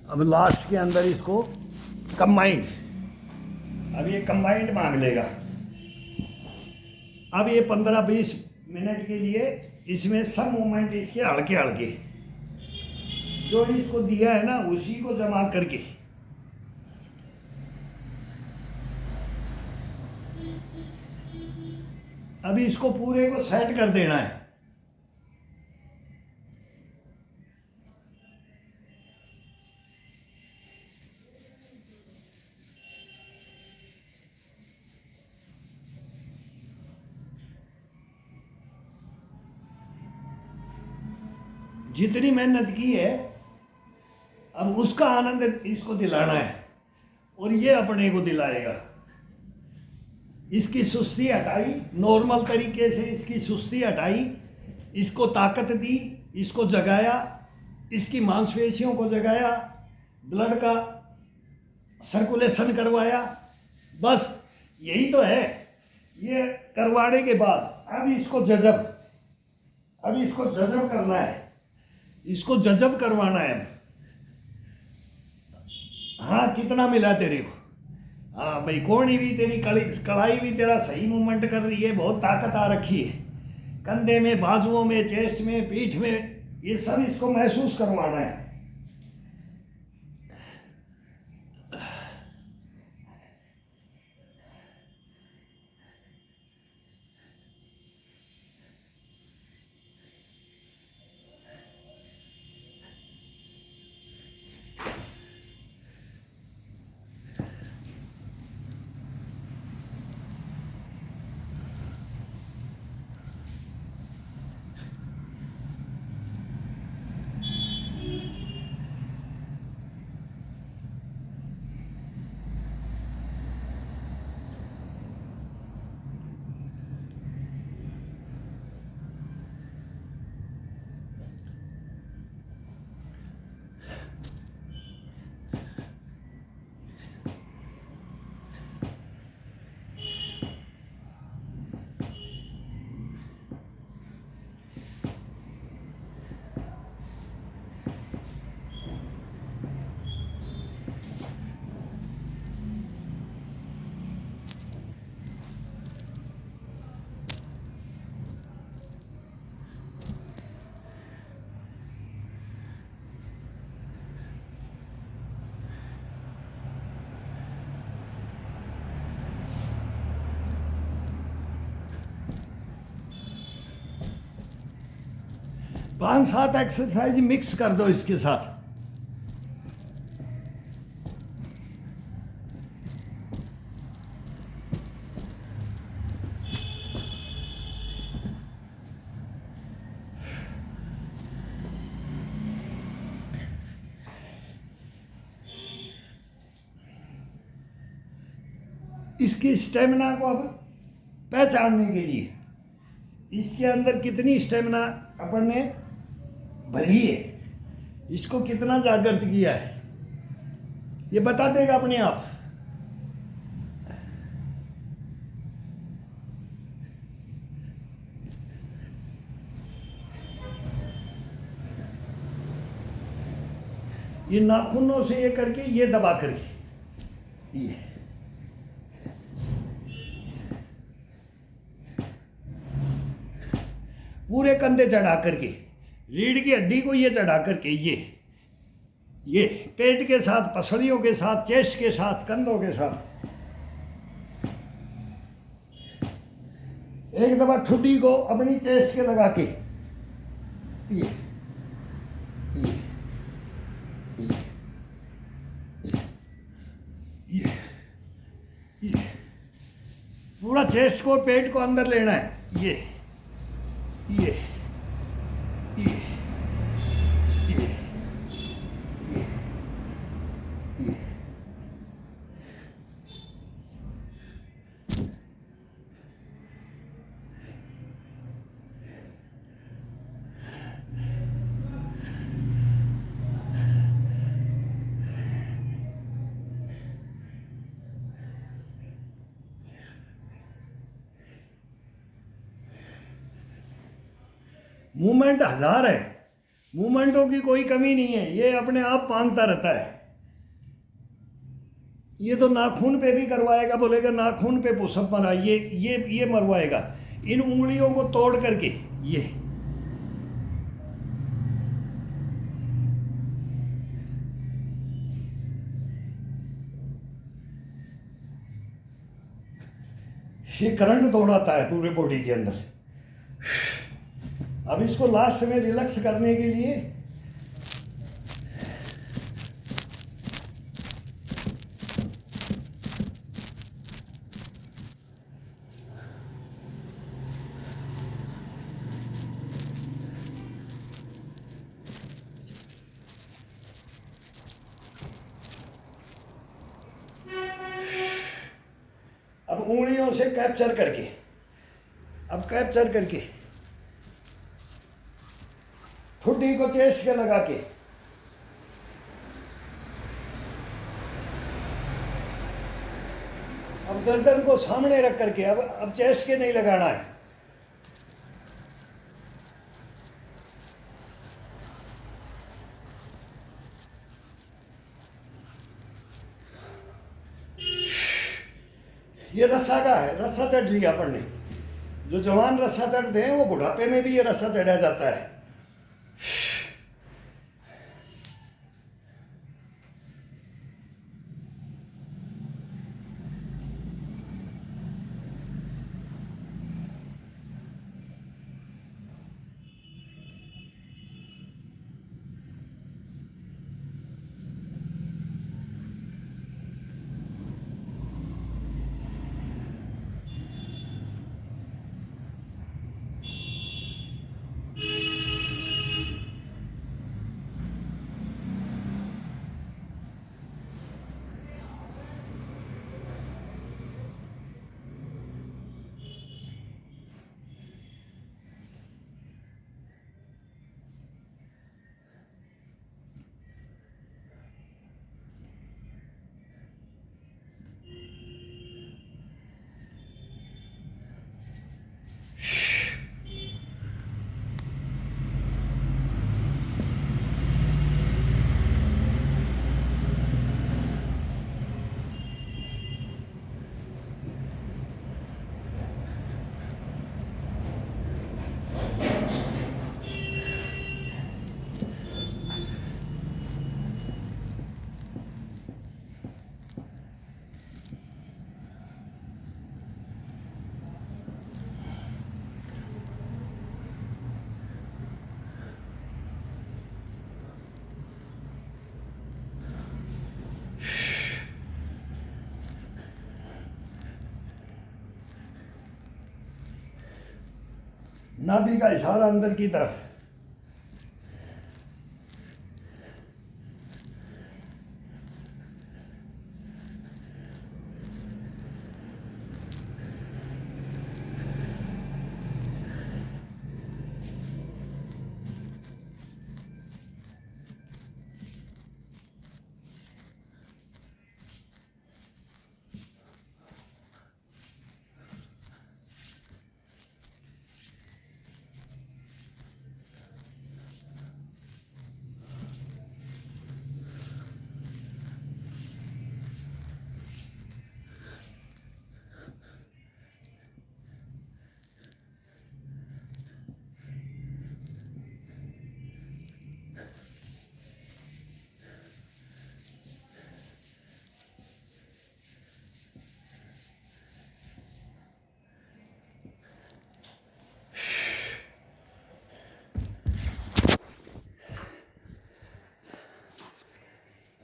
अब लास्ट के अंदर इसको कंबाइंड, अब ये कंबाइंड मांग लेगा। अब ये 15-20 मिनट के लिए इसमें सब मूवमेंट इसके हल्के हल्के जो इसको दिया है ना उसी को जमा करके अभी इसको पूरे को सेट कर देना है। जितनी मेहनत की है अब उसका आनंद इसको दिलाना है और ये अपने को दिलाएगा। इसकी सुस्ती हटाई, नॉर्मल तरीके से इसकी सुस्ती हटाई, इसको ताकत दी, इसको जगाया, इसकी मांसपेशियों को जगाया, ब्लड का सर्कुलेशन करवाया। बस यही तो है। ये करवाने के बाद अब इसको जजब करना है, इसको जजब करवाना है। हाँ कितना मिला तेरे को? हाँ भाई कोणी भी तेरी कड़ाई भी तेरा सही मूवमेंट कर रही है, बहुत ताकत आ रखी है कंधे में, बाजुओं में, चेस्ट में, पीठ में, ये सब इसको महसूस करवाना है। 5-7 एक्सरसाइज मिक्स कर दो इसके साथ। इसकी स्टेमिना को अब पहचानने के लिए इसके अंदर कितनी स्टेमिना अपन ने भरी है, इसको कितना जागृत किया है, ये बता देगा अपने आप। ये नाखूनों से ये करके, ये दबा करके, ये पूरे कंधे चढ़ा करके, रीढ़ की हड्डी को ये चढ़ा करके, ये पेट के साथ, पसलियों के साथ, चेस्ट के साथ, कंधों के साथ, एक दफा ठुड्डी को अपनी चेस्ट के लगा के, ये पूरा चेस्ट को, पेट को अंदर लेना है। ये मूवमेंट 1000 है, मूवमेंटों की कोई कमी नहीं है, ये अपने आप पांगता रहता है। ये तो नाखून पे भी करवाएगा, बोलेगा नाखून पे पुशअप मारा, ये मरवाएगा इन उंगलियों को तोड़ करके। ये करंट दौड़ाता है पूरे बॉडी के अंदर। अब इसको लास्ट में रिलैक्स करने के लिए अब उंगलियों से कैप्चर करके ठुड्डी को चेस्ट के लगा के अब गर्दन को सामने रख करके अब चेस्ट के नहीं लगाना है। ये रस्सा का है, रस्सा चढ़ लिया अपन ने। जो जवान रस्सा चढ़ते हैं वो बुढ़ापे में भी ये रस्सा चढ़ा जाता है। नाभि का इशारा अंदर की तरफ।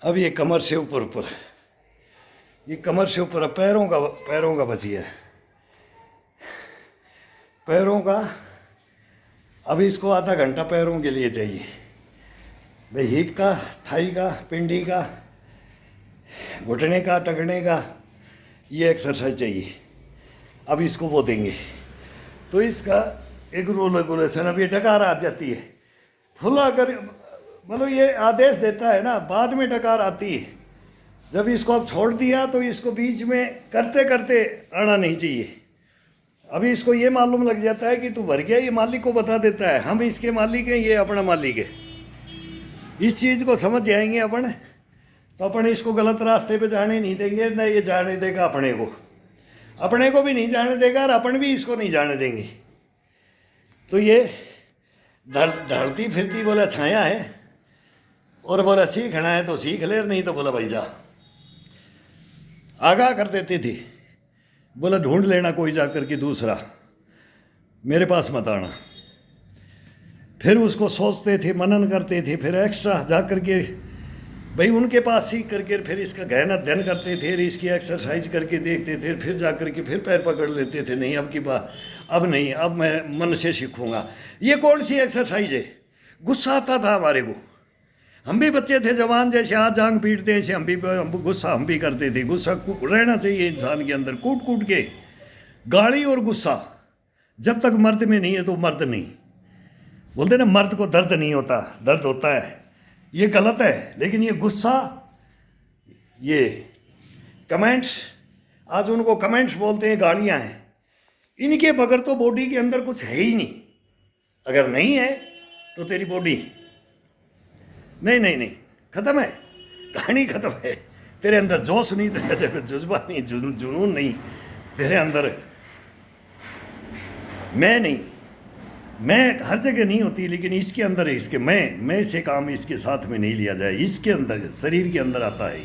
अब ये कमर से ऊपर ये कमर से ऊपर पैरों का बचिया है। पैरों का अभी इसको आधा घंटा पैरों के लिए चाहिए भाई। हिप का, थाई का, पिंडी का, घुटने का, टखने का ये एक्सरसाइज चाहिए। अब इसको वो देंगे तो इसका एक रूल रेगुलेशन। अब ये डकार आ जाती है फुला कर, मतलब ये आदेश देता है ना, बाद में डकार आती है। जब इसको अब छोड़ दिया तो इसको बीच में करते करते आना नहीं चाहिए। अभी इसको ये मालूम लग जाता है कि तू भर गया, ये मालिक को बता देता है हम इसके मालिक हैं, ये अपना मालिक है। इस चीज़ को समझ जाएंगे अपन तो अपन इसको गलत रास्ते पे जाने नहीं देंगे, न ये जाने देगा अपने को भी नहीं जाने देगा और अपन भी इसको नहीं जाने देंगे। तो ये ढलती फिरती बोला छाया है, और बोला सीखना है तो सीख ले, नहीं तो बोला भाई जा। आगाह कर देते थे, बोला ढूंढ लेना कोई जाकर के दूसरा, मेरे पास मत आना। फिर उसको सोचते थे, मनन करते थे, फिर एक्स्ट्रा जा कर के भाई उनके पास सीख करके फिर इसका गहन अध्ययन करते थे, इसकी एक्सरसाइज करके देखते थे, फिर जा कर के फिर पैर पकड़ लेते थे, नहीं अब की बात, अब नहीं, अब मैं मन से सीखूंगा। ये कौन सी एक्सरसाइज है? गुस्सा आता था हमारे को, हम भी बच्चे थे जवान, जैसे आज जांग पीटते ऐसे हम भी गुस्सा हम भी करते थे। गुस्सा रहना चाहिए इंसान के अंदर, कूट कूट के गाली और गुस्सा। जब तक मर्द में नहीं है तो मर्द नहीं। बोलते ना मर्द को दर्द नहीं होता, दर्द होता है, ये गलत है। लेकिन ये गुस्सा, ये कमेंट्स, आज उनको कमेंट्स बोलते हैं, गालियां हैं, इनके बगैर तो बॉडी के अंदर कुछ है ही नहीं। अगर नहीं है तो तेरी बॉडी नहीं नहीं नहीं खत्म है, कहानी खत्म है। तेरे अंदर जोश नहीं, तेरे अंदर जज्बा नहीं, जुनून नहीं, तेरे अंदर मैं नहीं, मैं हर जगह नहीं होती, लेकिन इसके अंदर है। इसके मैं से काम इसके साथ में नहीं लिया जाए, इसके अंदर शरीर के अंदर आता है।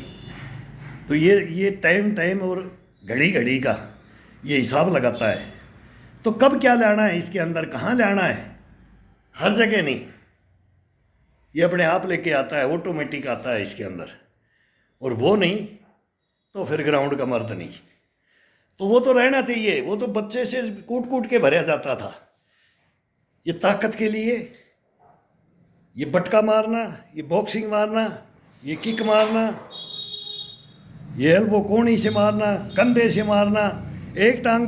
तो ये टाइम और घड़ी घड़ी का ये हिसाब लगाता है। तो कब क्या लाना है इसके अंदर, कहाँ लाना है, हर जगह नहीं, ये अपने आप लेके आता है, ऑटोमेटिक आता है इसके अंदर। और वो नहीं तो फिर ग्राउंड का मर्द नहीं। तो वो तो रहना चाहिए, वो तो बच्चे से कूट कूट के भरा जाता था। ये ताकत के लिए, ये बटका मारना, ये बॉक्सिंग मारना, ये किक मारना, ये एल्बो कोणी से मारना, कंधे से मारना, एक टांग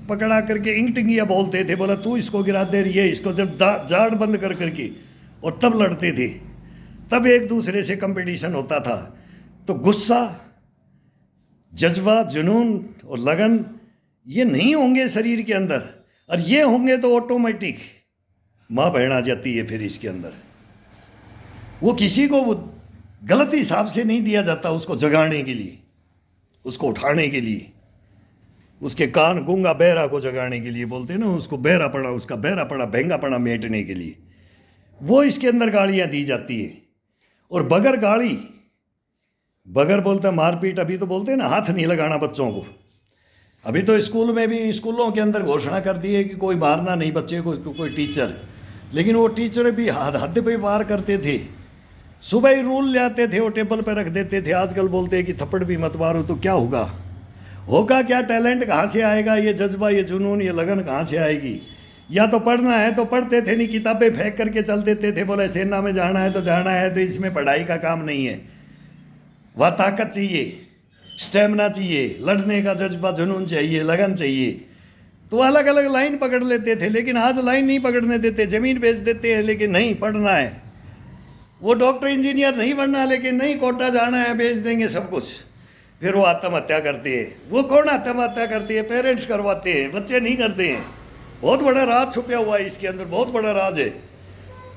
पकड़ा करके इंगटिंगिया बोलते थे, बोला तू इसको गिरा दे, ये इसको, जब जाड़ बंद कर करके, और तब लड़ते थे, तब एक दूसरे से कंपटीशन होता था। तो गुस्सा, जज्बा, जुनून और लगन ये नहीं होंगे शरीर के अंदर, और ये होंगे तो ऑटोमेटिक माँ बहन आ जाती है फिर इसके अंदर। वो किसी को गलत हिसाब से नहीं दिया जाता, उसको जगाने के लिए, उसको उठाने के लिए, उसके कान गूंगा बहरा को जगाने के लिए, बोलते हैं ना उसको बहरा पड़ा, उसका बहरा पड़ा भेंगा पड़ा मेटने के लिए, वो इसके अंदर गालियाँ दी जाती है। और बगैर गाली, बगैर बोलते मारपीट, अभी तो बोलते हैं ना हाथ नहीं लगाना बच्चों को। अभी तो स्कूल में भी, स्कूलों के अंदर घोषणा कर दी है कि कोई मारना नहीं बच्चे को, कोई टीचर। लेकिन वो टीचर भी हद पे वार करते थे, सुबह ही रूल ले आते थे, वो टेबल पे रख देते थे। आजकल बोलते हैं कि थप्पड़ भी मत मारो, तो क्या होगा क्या? टैलेंट कहाँ से आएगा? ये जज्बा, ये जुनून, ये लगन कहाँ से आएगी? या तो पढ़ना है तो पढ़ते थे नहीं, किताबें फेंक करके चल देते थे, बोले सेना में जाना है तो जाना है, तो इसमें पढ़ाई का काम नहीं है। वह ताकत चाहिए, स्टेमिना चाहिए, लड़ने का जज्बा, जुनून चाहिए, लगन चाहिए। तो अलग अलग लाइन पकड़ लेते थे। लेकिन आज लाइन नहीं पकड़ने देते, ज़मीन बेच देते हैं, लेकिन नहीं पढ़ना है। वो डॉक्टर इंजीनियर नहीं बनना, लेकिन नहीं कोटा जाना है, बेच देंगे सब कुछ। फिर वो आत्महत्या करते हैं। वो कौन आत्महत्या करती है? पेरेंट्स करवाते हैं, बच्चे नहीं करते हैं। बहुत बड़ा राज छुपा हुआ है इसके अंदर, बहुत बड़ा राज है।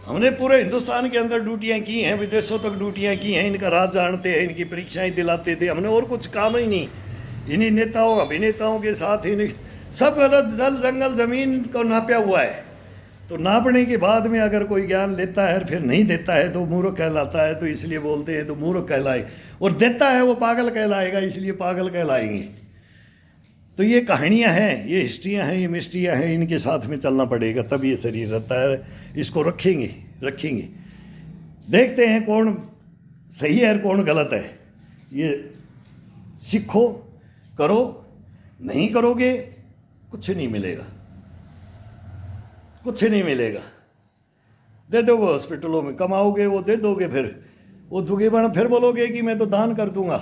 हमने पूरे हिंदुस्तान के अंदर ड्यूटियाँ की हैं, विदेशों तक ड्यूटियाँ की हैं, इनका राज जानते हैं, इनकी परीक्षाएं दिलाते थे। हमने और कुछ काम ही नहीं, इन्हीं नेताओं अभिनेताओं के साथ ही सब गलत जल जंगल ज़मीन को नापा हुआ है। तो नापने के बाद में अगर कोई ज्ञान लेता है फिर नहीं देता है तो मूर्ख कहलाता है। तो इसलिए बोलते हैं तो मूर्ख कहलाए, और देता है वो पागल कहलाएगा, इसलिए पागल कहलाएंगे। तो ये कहानियाँ हैं, ये हिस्ट्रियाँ हैं, ये मिस्ट्रियाँ हैं, इनके साथ में चलना पड़ेगा, तब ये शरीर रहता है। इसको रखेंगे। देखते हैं कौन सही है और कौन गलत है। ये सीखो, करो, नहीं करोगे कुछ नहीं मिलेगा, कुछ नहीं मिलेगा। दे दोगे हॉस्पिटलों में, कमाओगे वो दे दोगे, फिर वो दुखी बना, फिर बोलोगे कि मैं तो दान कर दूंगा।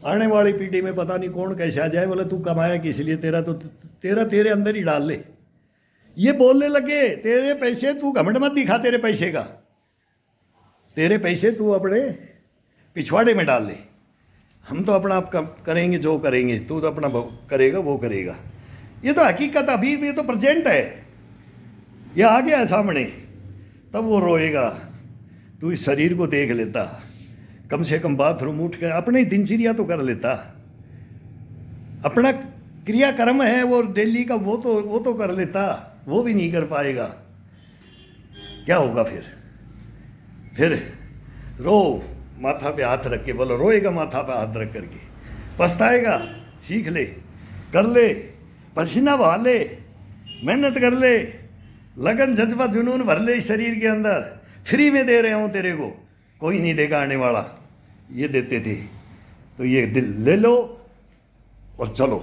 आने वाली पीढ़ी में पता नहीं कौन कैसे आ जाए, बोले तू कमाया किस लिए, तेरे अंदर ही डाल ले। ये बोलने लगे तेरे पैसे, तू घमंड मत दिखा तेरे पैसे का, तेरे पैसे तू अपने पिछवाड़े में डाल ले। हम तो अपना आप करेंगे जो करेंगे, तू तो अपना करेगा वो करेगा। ये तो हकीकत अभी भी, तो प्रेजेंट है, ये आ गया है सामने। तब वो रोएगा, तू इस शरीर को देख लेता, कम से कम बाथरूम उठ कर अपनी दिनचर्या तो कर लेता, अपना क्रियाक्रम है वो डेली का वो तो कर लेता, वो भी नहीं कर पाएगा। क्या होगा फिर रो, माथा पे हाथ रख के बोलो, रोएगा माथा पे हाथ रख करके, पछताएगा, सीख ले, कर ले, पसीना बहा ले, मेहनत कर ले, लगन जज्बा जुनून भर ले इस शरीर के अंदर। फ्री में दे रहे हूँ तेरे को, कोई नहीं देगा आने वाला, ये देते थे, तो ये दिल ले लो और चलो।